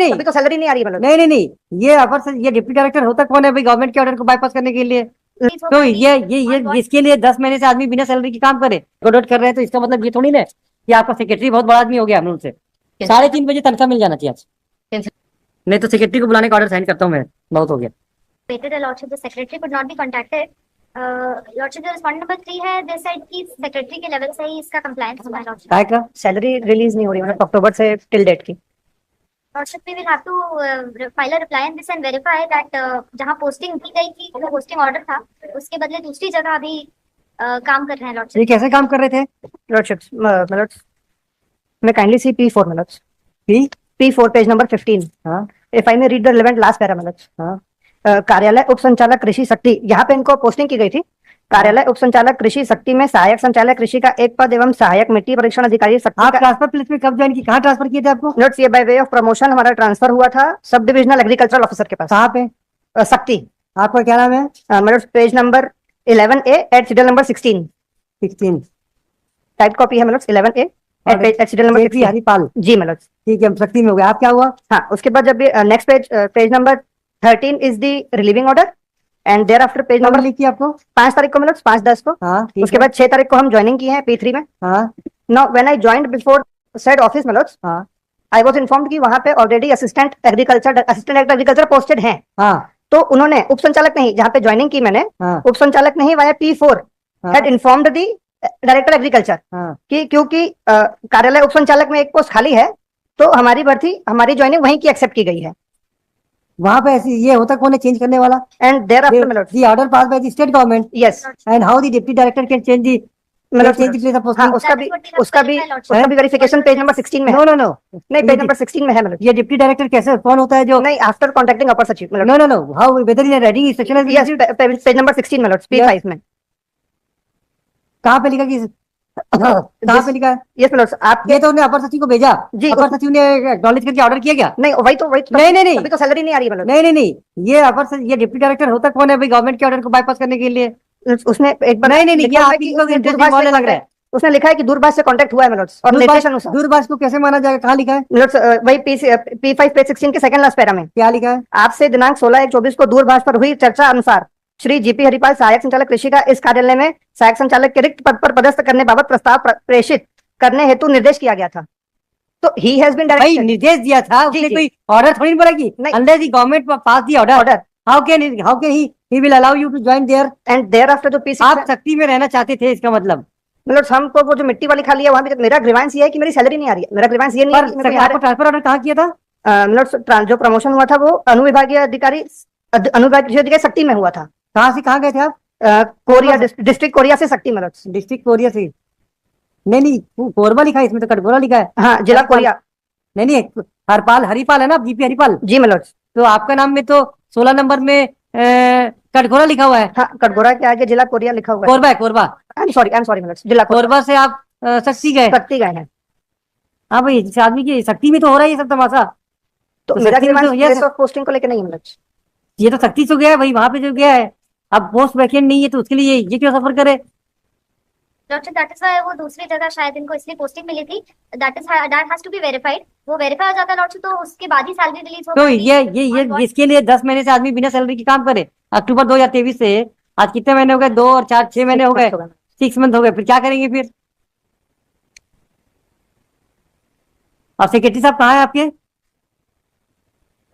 नहीं अभी तो सैलरी नहीं आ रही है। नहीं नहीं नहीं, ये अपर से ये डिप्टी डायरेक्टर होता कौन है भाई गवर्नमेंट के ऑर्डर को बाईपास करने के लिए? तो ये इसके लिए 10 महीने से आदमी बिना सैलरी की काम करे गोडोट कर रहे हैं, तो इसका मतलब ये थोड़ी ना कि आपका सेक्रेटरी बहुत बड़ा आदमी हो गया। हमने उनसे 3:30 बजे तनख्वाह मिल जाना चाहिए आज, नहीं तो सेक्रेटरी को बुलाने का ऑर्डर साइन करता हूँ मैं, बहुत हो गया। Lordship, the secretary could not be contacted. Lordship, the respondent number 3 है, they said कि secretary के लेवल से ही इसका compliance हुआ है Lordship। काय का सैलरी रिलीज नहीं हो रही मतलब अक्टूबर से टिल डेट की। Lordship, we will have to file a reply on this and verify that जहाँ पोस्टिंग दी गई थी वो पोस्टिंग ऑर्डर था, उसके बदले दूसरी जगह अभी काम कर रहे हैं Lordship। ये कैसे काम कर रहे थे लॉर्डशिप मतलब मैं काइंडली सी P4 मतलब P4 पेज नंबर 15। हाँ if I may read the relevant last para मतलब हाँ कार्यालय उप संचालक कृषि शक्ति, यहाँ पे इनको पोस्टिंग की गई थी। कार्यालय उप संचालक कृषि शक्ति में सहायक संचालक कृषि का एक पद एवं सहायक मिट्टी परीक्षण अधिकारी शक्ति आप का ट्रांसफर प्लेस में कब ज्वाइन की, कहाँ ट्रांसफर किए थे आपको? नोट्स ये बाय वे ऑफ प्रमोशन हमारा ट्रांसफर हुआ था सब डिविजनल एग्रीकल्चरल ऑफिसर के पास। कहाँ पे? शक्ति। आपका क्या नाम है? मतलब page number 11A at serial number 16 type copy है मतलब 11A at serial number 16 Haripal. Ji मतलब ठीक है, शक्ति में हो गया। आप क्या हुआ? हाँ उसके बाद जब next page number 13 is the relieving order and thereafter page number लिखी आपको 5 तारीख को मतलब 5/10 को। हाँ उसके बाद 6 तारीख को हम ज्वाइनिंग की है P3 में। हाँ now when I joined before said office मतलब हाँ आई वाज इन्फॉर्म्ड कि वहां पे ऑलरेडी असिस्टेंट एग्रीकल्चर पोस्टेड हैं। हाँ तो उन्होंने उप संचालक नहीं, जहाँ पे ज्वाइनिंग की मैंने हाँ उप संचालक नहीं via P4 had informed the director agriculture हाँ कि क्योंकि कार्यालय उप संचालक में एक पोस्ट खाली है तो हमारी भर्ती हमारी ज्वाइनिंग वहीं की एक्सेप्ट की गई है। वहाँ पे ऐसी ये होता कौन है चेंज करने वाला? एंड देयर आफ्टर मतलब दी order pass by the state government yes and how the deputy director can change the मतलब चेंज प्लेस ऑफ हाँ पोस्टिंग? उसका भी वेरिफिकेशन पेज नंबर 16 में है। नो नो नो नहीं पेज नंबर 16 में है मतलब ये डिप्टी डायरेक्टर कैसे कौन होता है जो? नहीं आफ्टर कॉन्टेक्टिंग अपर सचिव मतलब no no no how whether in writing instruction yes page number 16 मतलब P5 में कहाँ पे लिखा कि कहाँ पे लिखा है? यस मतलब आप ये तो उन्हें अपर सचिव को भेजा जी, अपर सचिव ने एक्नॉलेज करके ऑर्डर किया क्या? नहीं वही तो नहीं अभी तो सैलरी नहीं आ रही है मतलब नहीं नहीं नहीं, ये अपर सचिव ये डिप्टी डायरेक्टर होता कौन है भाई गवर्नमेंट के ऑर्डर को बाईपास करने के लिए? उसने एक बार नहीं नहीं नहीं, ये लिखा है आपकी कि को इंटरेस्ट दूरभाष वाले से लग रहा है। उसने लिखा है कि दूरभाष से कांटेक्ट हुआ है मतलब और निर्देश अनुसार दूरभाष को कैसे माना जाएगा? कहाँ लिखा है? मतलब वही P5 पेज 16 के सेकंड लास्ट पैरा में क्या लिखा है? आपसे दिनांक 16/1/24 को दूरभाष पर हुई चर्चा अनुसार श्री जीपी हरिपाल सहायक संचालक कृषि का इस कार्यालय में सहायक संचालक के रिक्त पद पर पदस्थ करने बाबत प्रस्ताव प्रेषित करने हेतु निर्देश किया गया था। तो ही हैज बीन भाई निर्देश दिया था उसने, कोई ऑर्डर थोड़ी बोला कि under the government pass the order how can he will allow you to join there and thereafter जो P6 आप शक्ति में रहना चाहते थे इसका मतलब हमको वो जो मिट्टी वाली खाली है वहां पे मेरा ग्रीवांस ये है कि मेरी सैलरी नहीं आ रही है। मेरा ग्रीवांस ये नहीं है कि आपको ट्रांसफर ऑर्डर कहाँ किया था? मतलब जो प्रमोशन हुआ था वो अनुविभागीय अधिकारी शक्ति में हुआ था। कहाँ से कहाँ गए थे आप? कोरिया डिस्ट्रिक्ट कोरिया से शक्ति मतलब डिस्ट्रिक्ट कोरिया से? नहीं कोरबा लिखा है इसमें तो कटघोरा लिखा है। हाँ जिला कोरिया नहीं हरिपाल है ना, जीपी हरिपाल जी मतलब तो आपका नाम में तो 16 नंबर में कटघोरा लिखा हुआ है। हाँ कटघोरा के आगे जिला कोरिया लिखा हुआ है। कोरबा आई एम सॉरी मतलब जिला कोरबा से आप शक्ति गए हैं। हाँ भाई इस आदमी की शक्ति में तो हो रहा है ये सब तमाशा। तो मेरा प्लेस ऑफ पोस्टिंग को लेकर नहीं मतलब ये तो शक्ति से गया है भाई, वहां पे जो गया है अब पोस्ट वैकेंट नहीं है तो उसके लिए ये क्यों सफर करे? दैट इज व्हाई वो दूसरी जगह शायद इनको इसलिए पोस्टिंग मिली थी। That has to be verified. वो वेरीफाई हो जाता है लॉर्डशिप तो उसके बाद ही सैलरी रिलीज होगी। तो ये इसके लिए 10 महीने से आदमी बिना सैलरी की काम करे अक्टूबर 2023 से आज कितने महीने हो गए? 2 और 4 6 महीने हो गए, 6 मंथ हो गए। फिर क्या करेंगे फिर? और सेक्रेटरी साहब कहाँ है आपके?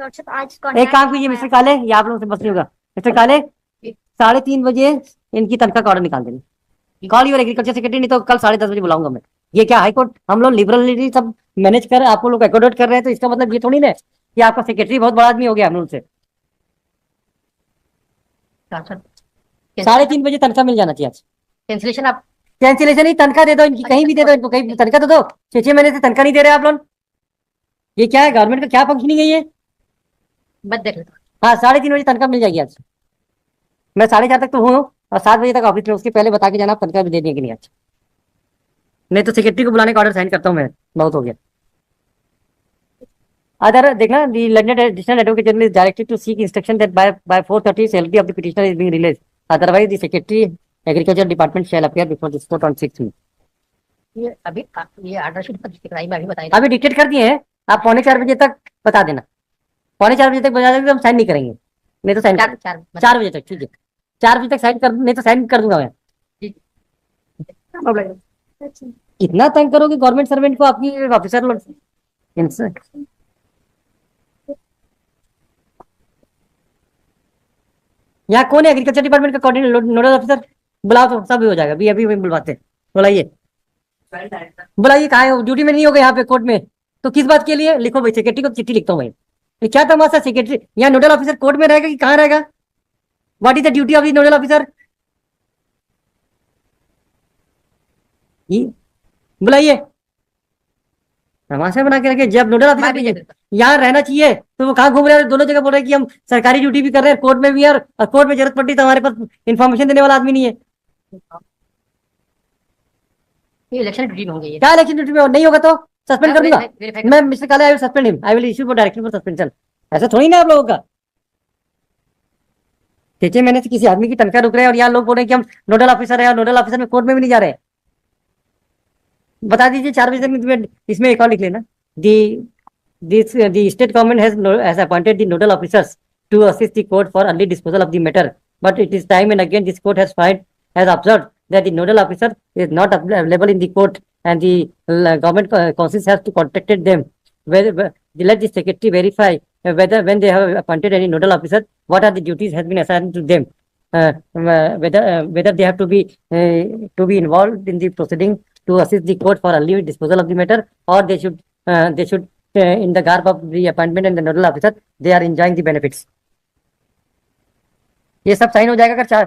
आज एक काम कीजिए मिस्टर काले, ये आप लोगों से बस नहीं होगा। मिस्टर काले 3:30 बजे इनकी तनख्वाह का ऑर्डर निकाल देंगे। कॉल योर एग्रीकल्चर सेक्रेटरी, नहीं तो कल 10:30 बजे बुलाऊंगा मैं। ये क्या हाईकोर्ट हम लोग लिबरलिटी सब मैनेज कर आप लोग एकोमोडेट कर रहे हैं तो इसका मतलब ये थोड़ी ना कि आपका सेक्रेटरी बहुत बड़ा आदमी हो गया। हम उनसे 3:30 बजे तनख्वाह मिल जाना चाहिए आज। कैंसिलेशन आप कैंसिलेशन ही तनख्वाह दे दो इनकी, कहीं भी दे दो इनको, कहीं तनख्वाह तो दो। 6 महीने से तनख्वाह नहीं दे रहे आप लोग। ये क्या है? गवर्नमेंट का क्या फंक्शनिंग है ये? मत देख हाँ 3:30 बजे तनख्वाह मिल जाएगी आज। मैं 4:30 तक तो हूँ और 7 बजे तक ऑफिस में, उसके पहले बता के जाना तनख्वाह भी दे देंगे नहीं आज, नहीं तो सेक्रेटरी को बुलाने का ऑर्डर साइन करता हूँ मैं। बहुत हो गया। अदर देखना the learned additional advocate general is directed to seek instruction that by 4:30 salary of the petitioner is being released, otherwise the secretary agriculture department shall appear before this court on 6 May. ये अभी ये order sheet पर दिखाई मैं अभी बताई अभी dictate कर दिए हैं, आप 3:45 बजे तक बता देना। 4:45 तक बजा देंगे तो हम साइन नहीं करेंगे, नहीं तो साइन 4 बजे तक, ठीक है 4 बजे तक साइन कर, नहीं तो साइन कर दूंगा मैं। इतना तंग करोगे गवर्नमेंट सर्वेंट को, आपकी ऑफिसर लोग इनसे। यहाँ कौन है एग्रीकल्चर डिपार्टमेंट का कोऑर्डिनेटर नोडल ऑफिसर? बुलाओ तो सब हो जाएगा, अभी अभी बुलवाते हैं। बुलाइए बुलाइए, कहाँ है? ड्यूटी में नहीं होगा यहाँ पे कोर्ट में, तो किस बात के लिए? लिखो भाई, सेक्रेटरी को चिट्ठी लिखता हूँ भाई। ये क्या तमाशा, सेक्रेटरी यहाँ नोडल ऑफिसर कोर्ट में रहेगा कि कहाँ रहेगा? What is the duty of the nodal officer? बुलाइए, तमाशा बना के रखे। जब नोडल ऑफिसर यहाँ रहना चाहिए तो वो कहाँ घूम रहे हैं? दोनों जगह बोल रहे हैं कि हम सरकारी ड्यूटी भी कर रहे हैं, कोर्ट में भी है, और कोर्ट में जरूरत पड़ती तो हमारे पास इन्फॉर्मेशन देने वाला आदमी नहीं है। इलेक्शन ड्यूटी में होंगे ये। क्या इलेक्शन ड्यूटी में नहीं होगा तो सस्पेंड कर दूंगा मैं। मिस्टर काले, I will suspend him, I will issue for direction for suspension. ऐसा थोड़ी ना आप लोगों का। 6 महीने से किसी आदमी की तनख्वाह रुक रहे हैं और यहाँ लोग बोल रहे हैं कि हम नोडल ऑफिसर है, और नोडल ऑफिसर में कोर्ट में भी नहीं जा रहे। बता दीजिए 4 बजे तक इसमें एक और लिख लेना, the state government has appointed the nodal officers to assist the court for early disposal of the matter, but it is time and again this court has observed that the nodal officer is not available in the court, and the government council has to contacted them. Let the secretary verify whether when they have appointed any nodal officer, what are the duties has been assigned to them, whether they have to be involved in the proceeding to assist the court for early disposal of the matter, or they should in the garb of the appointment and the nodal officer they are enjoying the benefits. ये सब sign हो जाएगा अगर